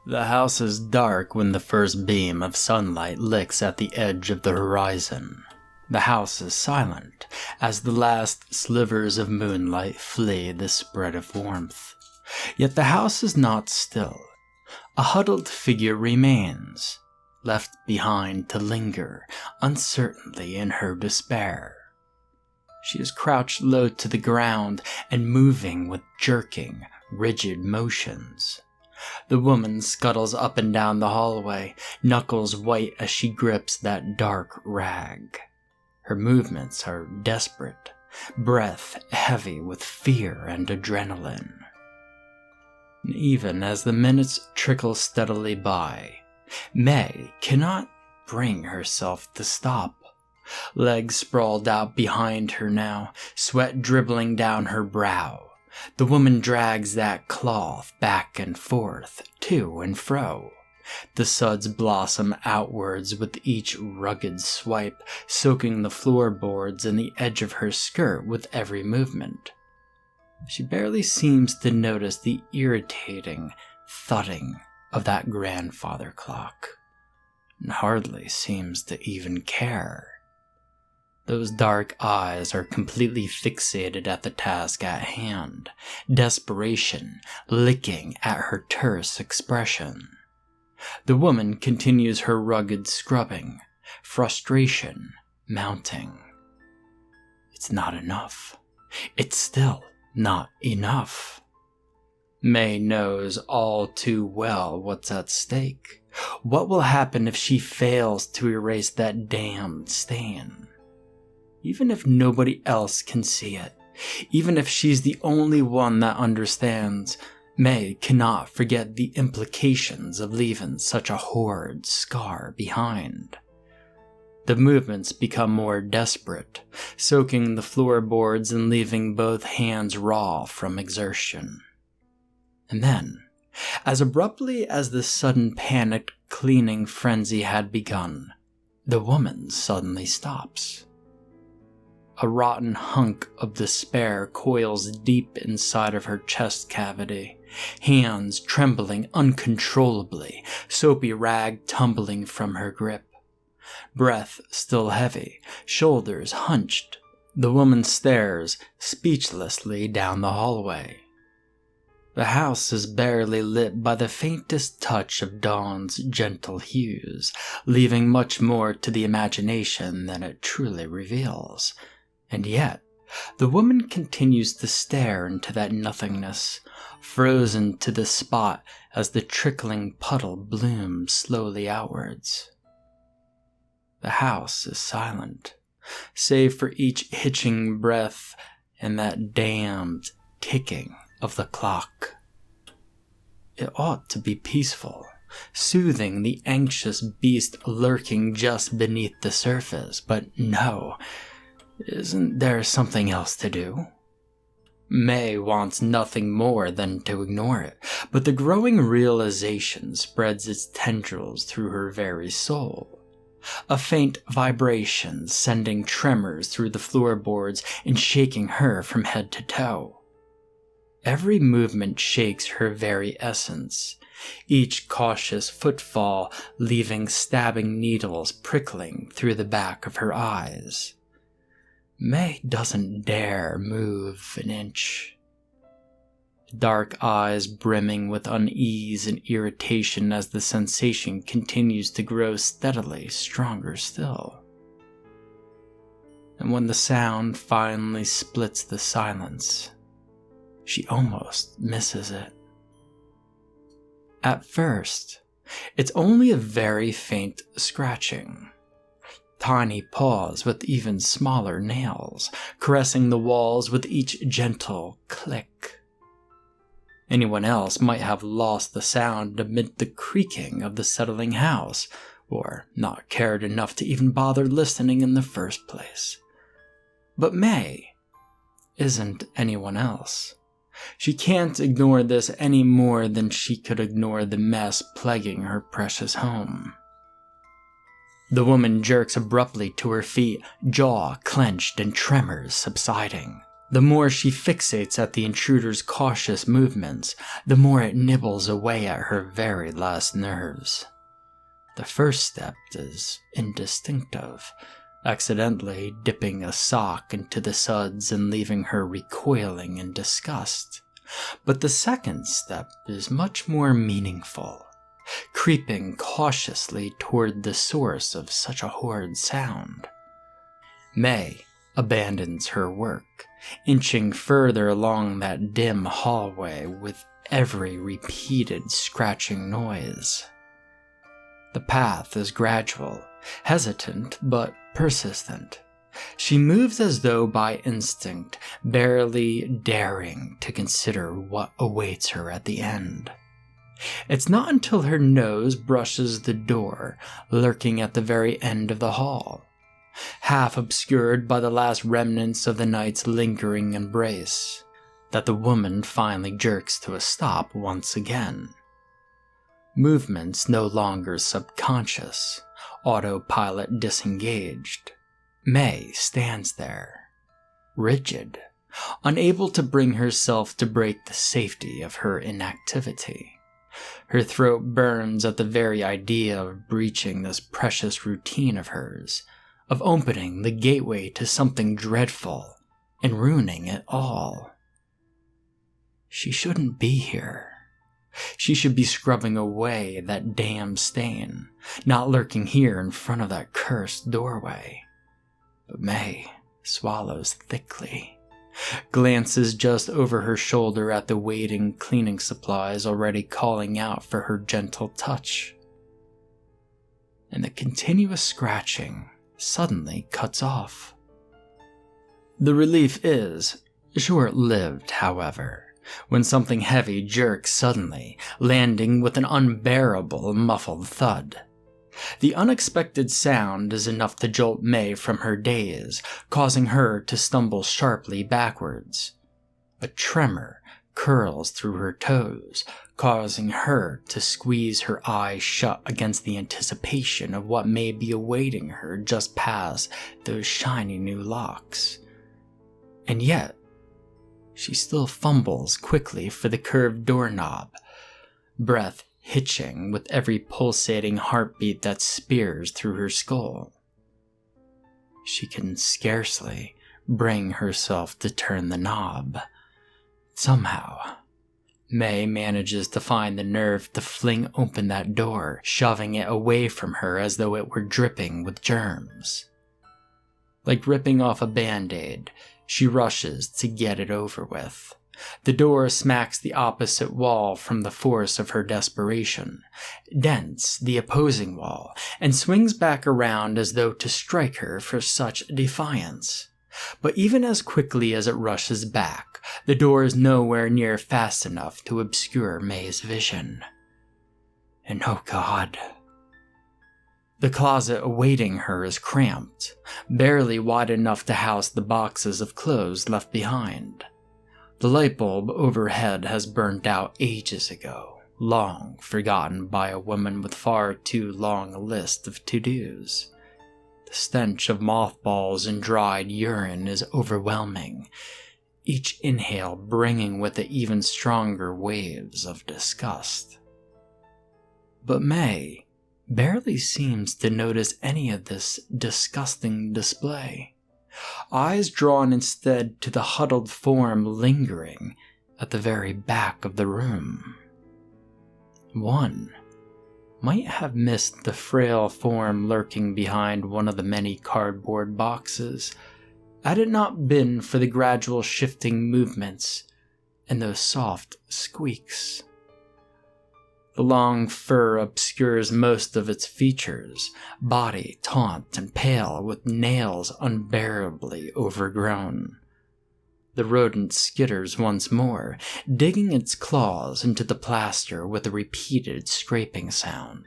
The house is dark when the first beam of sunlight licks at the edge of the horizon. The house is silent as the last slivers of moonlight flee the spread of warmth. Yet the house is not still. A huddled figure remains, left behind to linger uncertainly in her despair. She is crouched low to the ground and moving with jerking, rigid motions. The woman scuttles up and down the hallway, knuckles white as she grips that dark rag. Her movements are desperate, breath heavy with fear and adrenaline. Even as the minutes trickle steadily by, May cannot bring herself to stop. Legs sprawled out behind her now, sweat dribbling down her brow. The woman drags that cloth back and forth, to and fro. The suds blossom outwards with each rugged swipe, soaking the floorboards and the edge of her skirt with every movement. She barely seems to notice the irritating thudding of that grandfather clock, and hardly seems to even care. Those dark eyes are completely fixated at the task at hand, desperation licking at her terse expression. The woman continues her rugged scrubbing, frustration mounting. It's not enough. It's still not enough. May knows all too well what's at stake. What will happen if she fails to erase that damned stain? Even if nobody else can see it, even if she's the only one that understands, May cannot forget the implications of leaving such a horrid scar behind. The movements become more desperate, soaking the floorboards and leaving both hands raw from exertion. And then, as abruptly as the sudden panicked cleaning frenzy had begun, the woman suddenly stops. A rotten hunk of despair coils deep inside of her chest cavity, hands trembling uncontrollably, soapy rag tumbling from her grip. Breath still heavy, shoulders hunched, the woman stares speechlessly down the hallway. The house is barely lit by the faintest touch of dawn's gentle hues, leaving much more to the imagination than it truly reveals. And yet, the woman continues to stare into that nothingness, frozen to the spot as the trickling puddle blooms slowly outwards. The house is silent, save for each hitching breath and that damned ticking of the clock. It ought to be peaceful, soothing the anxious beast lurking just beneath the surface, but no. Isn't there something else to do? May wants nothing more than to ignore it, but the growing realization spreads its tendrils through her very soul. A faint vibration sending tremors through the floorboards and shaking her from head to toe. Every movement shakes her very essence, each cautious footfall leaving stabbing needles prickling through the back of her eyes. May doesn't dare move an inch. Dark eyes brimming with unease and irritation as the sensation continues to grow steadily stronger still. And when the sound finally splits the silence, she almost misses it. At first, it's only a very faint scratching. Tiny paws with even smaller nails, caressing the walls with each gentle click. Anyone else might have lost the sound amid the creaking of the settling house, or not cared enough to even bother listening in the first place. But May isn't anyone else. She can't ignore this any more than she could ignore the mess plaguing her precious home. The woman jerks abruptly to her feet, jaw clenched and tremors subsiding. The more she fixates at the intruder's cautious movements, the more it nibbles away at her very last nerves. The first step is instinctive, accidentally dipping a sock into the suds and leaving her recoiling in disgust. But the second step is much more meaningful, creeping cautiously toward the source of such a horrid sound. May abandons her work, inching further along that dim hallway with every repeated scratching noise. The path is gradual, hesitant but persistent. She moves as though by instinct, barely daring to consider what awaits her at the end. It's not until her nose brushes the door, lurking at the very end of the hall, half obscured by the last remnants of the night's lingering embrace, that the woman finally jerks to a stop once again. Movements no longer subconscious, autopilot disengaged. May stands there, rigid, unable to bring herself to break the safety of her inactivity. Her throat burns at the very idea of breaching this precious routine of hers, of opening the gateway to something dreadful and ruining it all. She shouldn't be here. She should be scrubbing away that damn stain, not lurking here in front of that cursed doorway. But May swallows thickly, glances just over her shoulder at the waiting cleaning supplies already calling out for her gentle touch. And the continuous scratching suddenly cuts off. The relief is short-lived, however, when something heavy jerks suddenly, landing with an unbearable muffled thud. The unexpected sound is enough to jolt May from her daze, causing her to stumble sharply backwards. A tremor curls through her toes, causing her to squeeze her eyes shut against the anticipation of what may be awaiting her just past those shiny new locks. And yet, she still fumbles quickly for the curved doorknob, breath hitching with every pulsating heartbeat that spears through her skull. She can scarcely bring herself to turn the knob. Somehow, May manages to find the nerve to fling open that door, shoving it away from her as though it were dripping with germs. Like ripping off a band-aid, she rushes to get it over with. The door smacks the opposite wall from the force of her desperation, dents the opposing wall, and swings back around as though to strike her for such defiance. But even as quickly as it rushes back, the door is nowhere near fast enough to obscure May's vision. And oh God, the closet awaiting her is cramped, barely wide enough to house the boxes of clothes left behind. The light bulb overhead has burnt out ages ago, long forgotten by a woman with far too long a list of to-dos. The stench of mothballs and dried urine is overwhelming, each inhale bringing with it even stronger waves of disgust. But May barely seems to notice any of this disgusting display, eyes drawn instead to the huddled form lingering at the very back of the room. One might have missed the frail form lurking behind one of the many cardboard boxes, had it not been for the gradual shifting movements and those soft squeaks. The long fur obscures most of its features, body taunt and pale with nails unbearably overgrown. The rodent skitters once more, digging its claws into the plaster with a repeated scraping sound.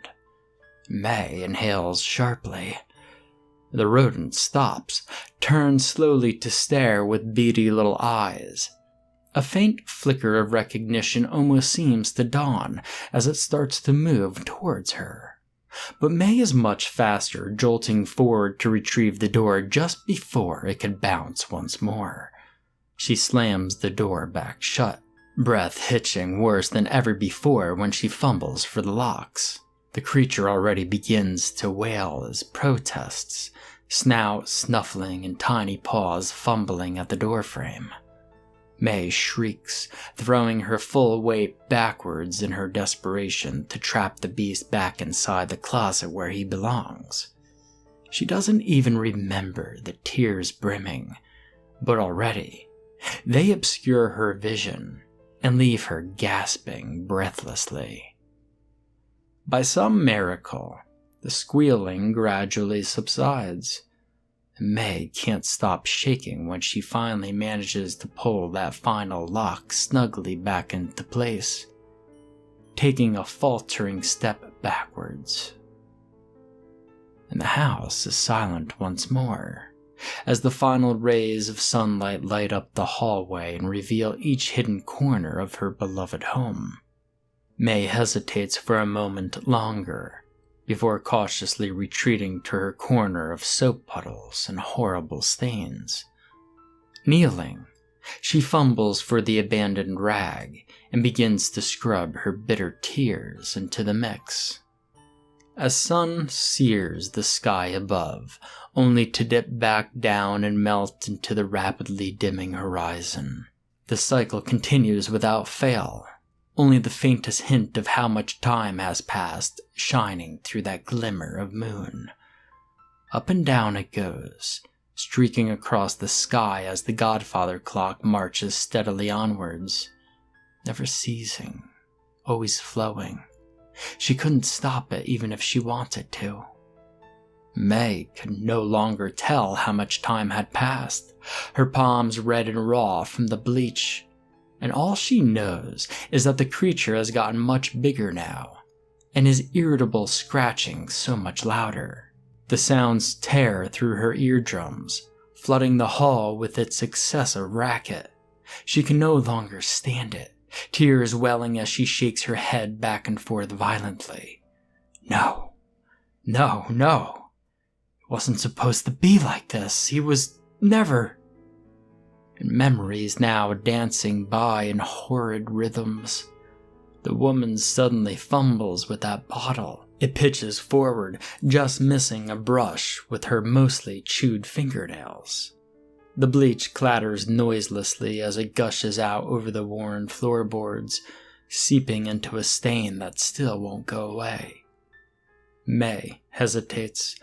May inhales sharply. The rodent stops, turns slowly to stare with beady little eyes. A faint flicker of recognition almost seems to dawn as it starts to move towards her. But May is much faster, jolting forward to retrieve the door just before it could bounce once more. She slams the door back shut, breath hitching worse than ever before when she fumbles for the locks. The creature already begins to wail as protests, snout snuffling and tiny paws fumbling at the doorframe. May shrieks, throwing her full weight backwards in her desperation to trap the beast back inside the closet where he belongs. She doesn't even remember the tears brimming, but already they obscure her vision and leave her gasping breathlessly. By some miracle, the squealing gradually subsides. May can't stop shaking when she finally manages to pull that final lock snugly back into place, taking a faltering step backwards. And the house is silent once more, as the final rays of sunlight light up the hallway and reveal each hidden corner of her beloved home. May hesitates for a moment longer, before cautiously retreating to her corner of soap puddles and horrible stains. Kneeling, she fumbles for the abandoned rag and begins to scrub her bitter tears into the mix. As sun sears the sky above, only to dip back down and melt into the rapidly dimming horizon. The cycle continues without fail, only the faintest hint of how much time has passed shining through that glimmer of moon. Up and down it goes, streaking across the sky as the Godfather clock marches steadily onwards, never ceasing, always flowing. She couldn't stop it even if she wanted to. May could no longer tell how much time had passed, her palms red and raw from the bleach, and all she knows is that the creature has gotten much bigger now, and his irritable scratching so much louder. The sounds tear through her eardrums, flooding the hall with its excessive racket. She can no longer stand it, tears welling as she shakes her head back and forth violently. No, no, no. It wasn't supposed to be like this. He was never... And memories now dancing by in horrid rhythms. The woman suddenly fumbles with that bottle. It pitches forward, just missing a brush with her mostly chewed fingernails. The bleach clatters noiselessly as it gushes out over the worn floorboards, seeping into a stain that still won't go away. May hesitates,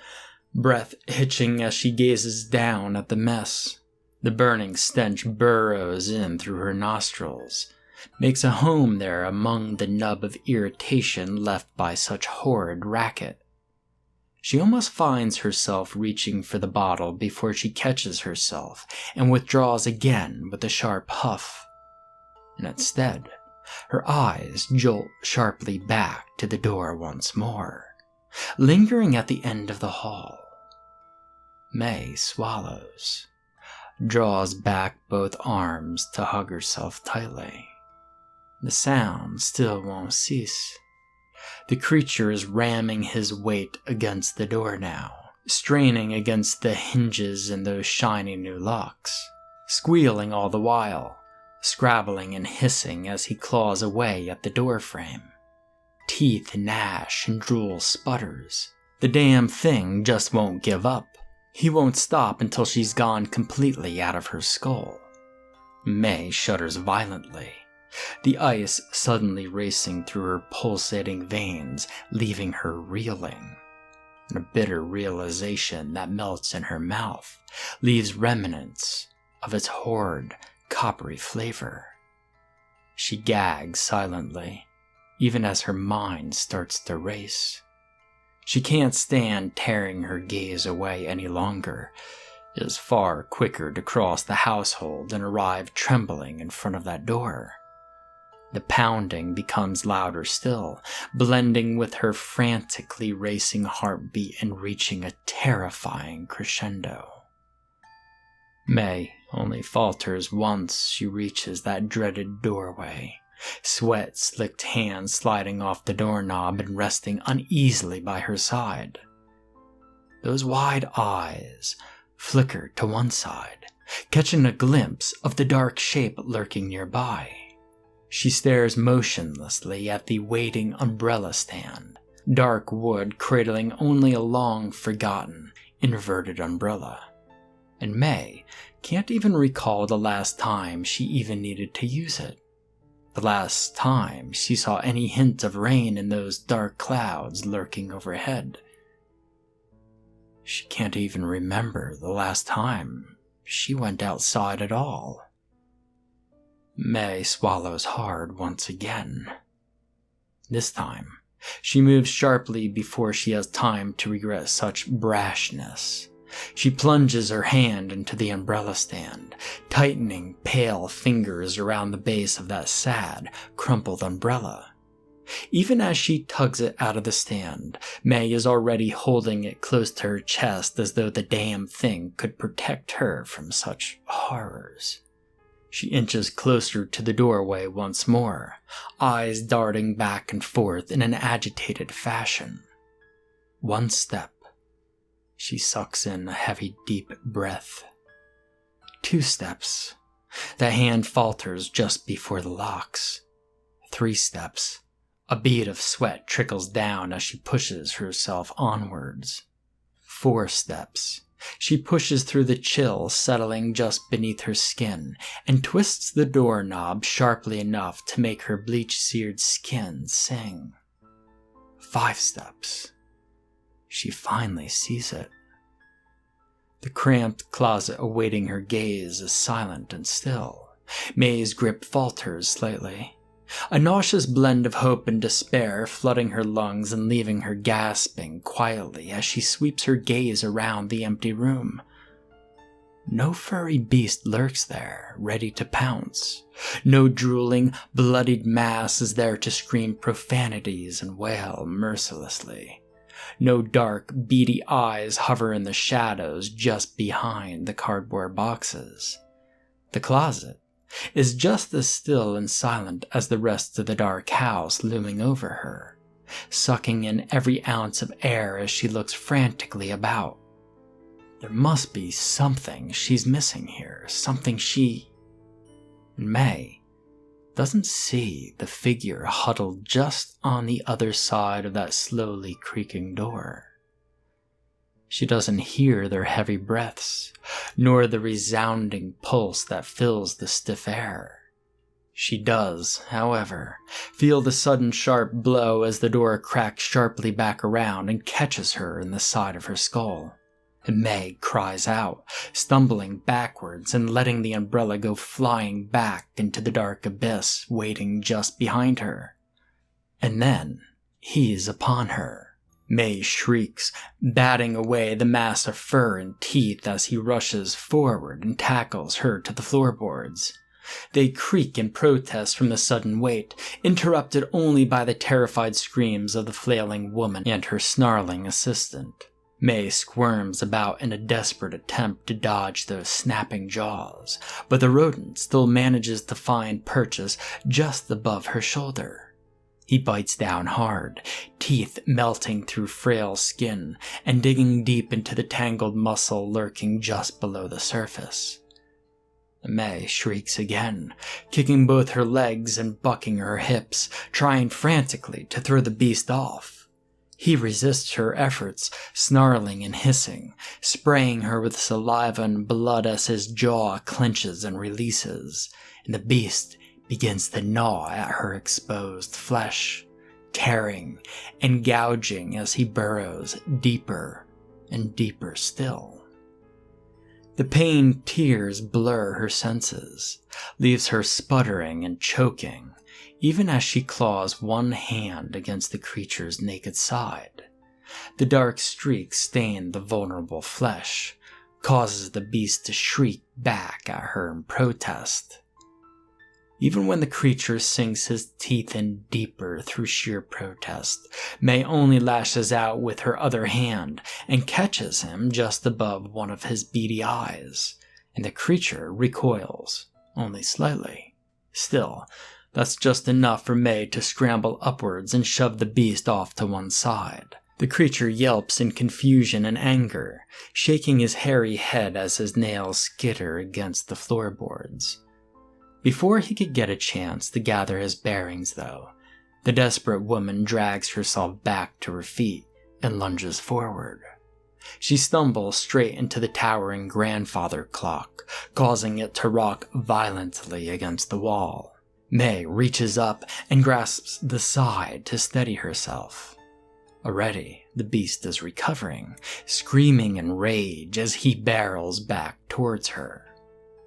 breath hitching as she gazes down at the mess. The burning stench burrows in through her nostrils, makes a home there among the nub of irritation left by such horrid racket. She almost finds herself reaching for the bottle before she catches herself and withdraws again with a sharp huff. And instead, her eyes jolt sharply back to the door once more, lingering at the end of the hall. May swallows, draws back both arms to hug herself tightly. The sound still won't cease. The creature is ramming his weight against the door now, straining against the hinges and those shiny new locks, squealing all the while, scrabbling and hissing as he claws away at the doorframe. Teeth gnash and drool sputters. The damn thing just won't give up. He won't stop until she's gone completely out of her skull. May shudders violently, the ice suddenly racing through her pulsating veins, leaving her reeling. And a bitter realization that melts in her mouth, leaves remnants of its horrid, coppery flavor. She gags silently, even as her mind starts to race. She can't stand tearing her gaze away any longer. It is far quicker to cross the household and arrive trembling in front of that door. The pounding becomes louder still, blending with her frantically racing heartbeat and reaching a terrifying crescendo. May only falters once she reaches that dreaded doorway, sweat-slicked hands sliding off the doorknob and resting uneasily by her side. Those wide eyes flicker to one side, catching a glimpse of the dark shape lurking nearby. She stares motionlessly at the waiting umbrella stand, dark wood cradling only a long-forgotten, inverted umbrella. And May can't even recall the last time she even needed to use it. The last time she saw any hint of rain in those dark clouds lurking overhead. She can't even remember the last time she went outside at all. May swallows hard once again. This time, she moves sharply before she has time to regret such brashness. She plunges her hand into the umbrella stand, tightening pale fingers around the base of that sad, crumpled umbrella. Even as she tugs it out of the stand, May is already holding it close to her chest as though the damn thing could protect her from such horrors. She inches closer to the doorway once more, eyes darting back and forth in an agitated fashion. One step. She sucks in a heavy, deep breath. 2 steps. The hand falters just before the locks. 3 steps. A bead of sweat trickles down as she pushes herself onwards. 4 steps. She pushes through the chill settling just beneath her skin and twists the doorknob sharply enough to make her bleach-seared skin sing. 5 steps. She finally sees it. The cramped closet awaiting her gaze is silent and still. May's grip falters slightly. A nauseous blend of hope and despair flooding her lungs and leaving her gasping quietly as she sweeps her gaze around the empty room. No furry beast lurks there, ready to pounce. No drooling, bloodied mass is there to scream profanities and wail mercilessly. No dark, beady eyes hover in the shadows just behind the cardboard boxes. The closet is just as still and silent as the rest of the dark house looming over her, sucking in every ounce of air as she looks frantically about. There must be something she's missing here, something she, May, doesn't see the figure huddled just on the other side of that slowly creaking door. She doesn't hear their heavy breaths, nor the resounding pulse that fills the stiff air. She does, however, feel the sudden sharp blow as the door cracks sharply back around and catches her in the side of her skull. Meg cries out, stumbling backwards and letting the umbrella go flying back into the dark abyss waiting just behind her. And then he's upon her. May shrieks, batting away the mass of fur and teeth as he rushes forward and tackles her to the floorboards. They creak in protest from the sudden weight, interrupted only by the terrified screams of the flailing woman and her snarling assistant. May squirms about in a desperate attempt to dodge those snapping jaws, but the rodent still manages to find purchase just above her shoulder. He bites down hard, teeth melting through frail skin and digging deep into the tangled muscle lurking just below the surface. May shrieks again, kicking both her legs and bucking her hips, trying frantically to throw the beast off. He resists her efforts, snarling and hissing, spraying her with saliva and blood as his jaw clenches and releases, and the beast begins to gnaw at her exposed flesh, tearing and gouging as he burrows deeper and deeper still. The pain tears blur her senses, leaves her sputtering and choking, even as she claws one hand against the creature's naked side. The dark streaks stain the vulnerable flesh, causes the beast to shriek back at her in protest. Even when the creature sinks his teeth in deeper through sheer protest, May only lashes out with her other hand and catches him just above one of his beady eyes, and the creature recoils, only slightly. Still, that's just enough for May to scramble upwards and shove the beast off to one side. The creature yelps in confusion and anger, shaking his hairy head as his nails skitter against the floorboards. Before he could get a chance to gather his bearings, though, the desperate woman drags herself back to her feet and lunges forward. She stumbles straight into the towering grandfather clock, causing it to rock violently against the wall. May reaches up and grasps the side to steady herself. Already, the beast is recovering, screaming in rage as he barrels back towards her.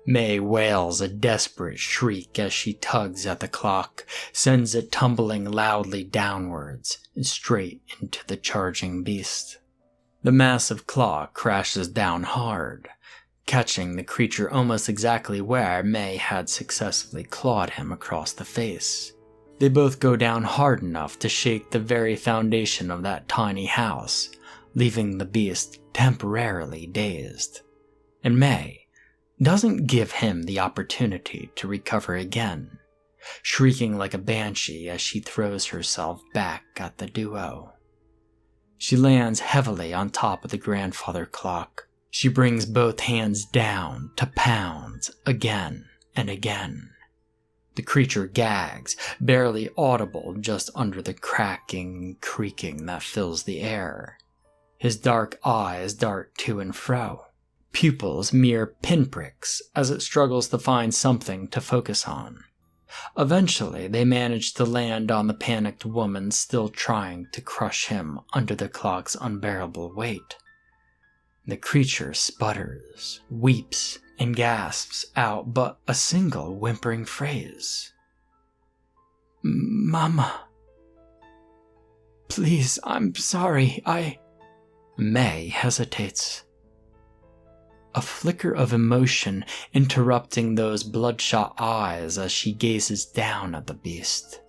May wails a desperate shriek as she tugs at the clock, sends it tumbling loudly downwards and straight into the charging beast. The massive claw crashes down hard, catching the creature almost exactly where May had successfully clawed him across the face. They both go down hard enough to shake the very foundation of that tiny house, leaving the beast temporarily dazed. And May doesn't give him the opportunity to recover again, shrieking like a banshee as she throws herself back at the duo. She lands heavily on top of the grandfather clock. She brings both hands down to pound again and again. The creature gags, barely audible just under the cracking and creaking that fills the air. His dark eyes dart to and fro, pupils mere pinpricks as it struggles to find something to focus on. Eventually, they manage to land on the panicked woman still trying to crush him under the clock's unbearable weight. The creature sputters, weeps, and gasps out but a single whimpering phrase. "Mama. Please, I'm sorry, May hesitates. A flicker of emotion interrupting those bloodshot eyes as she gazes down at the beast.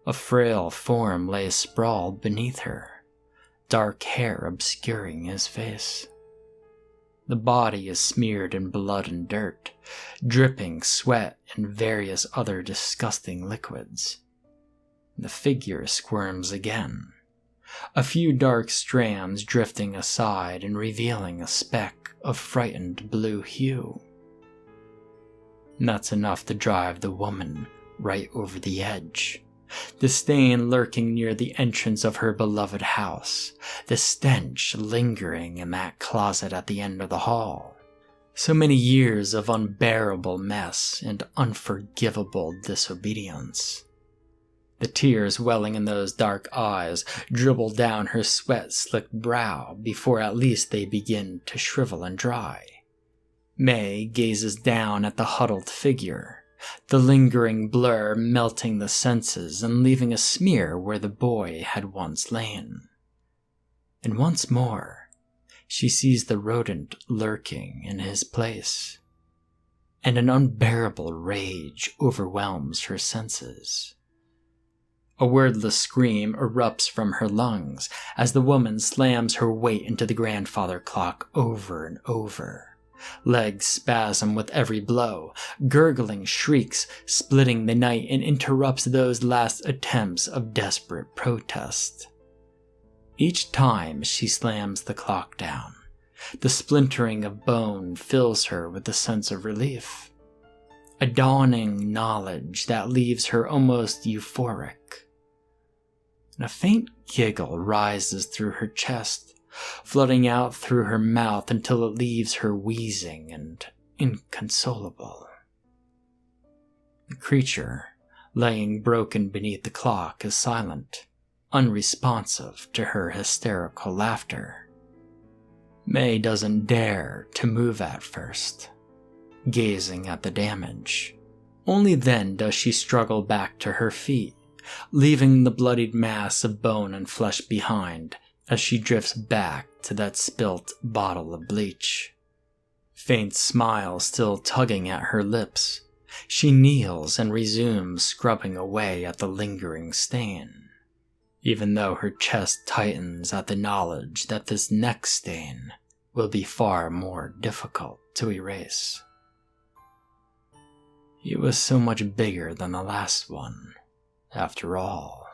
A frail form lays sprawled beneath her, dark hair obscuring his face. The body is smeared in blood and dirt, dripping sweat and various other disgusting liquids. The figure squirms again, a few dark strands drifting aside and revealing a speck of frightened blue hue. That's enough to drive the woman right over the edge. The stain lurking near the entrance of her beloved house, the stench lingering in that closet at the end of the hall. So many years of unbearable mess and unforgivable disobedience. The tears welling in those dark eyes dribble down her sweat-slicked brow before at least they begin to shrivel and dry. May gazes down at the huddled figure, the lingering blur melting the senses and leaving a smear where the boy had once lain. And once more, she sees the rodent lurking in his place, and an unbearable rage overwhelms her senses. A wordless scream erupts from her lungs as the woman slams her weight into the grandfather clock over and over. Legs spasm with every blow, gurgling shrieks splitting the night and interrupts those last attempts of desperate protest. Each time she slams the clock down, the splintering of bone fills her with a sense of relief. A dawning knowledge that leaves her almost euphoric. And a faint giggle rises through her chest, flooding out through her mouth until it leaves her wheezing and inconsolable. The creature, laying broken beneath the clock, is silent, unresponsive to her hysterical laughter. May doesn't dare to move at first, gazing at the damage. Only then does she struggle back to her feet, leaving the bloodied mass of bone and flesh behind as she drifts back to that spilt bottle of bleach. Faint smile still tugging at her lips, she kneels and resumes scrubbing away at the lingering stain, even though her chest tightens at the knowledge that this next stain will be far more difficult to erase. It was so much bigger than the last one, after all.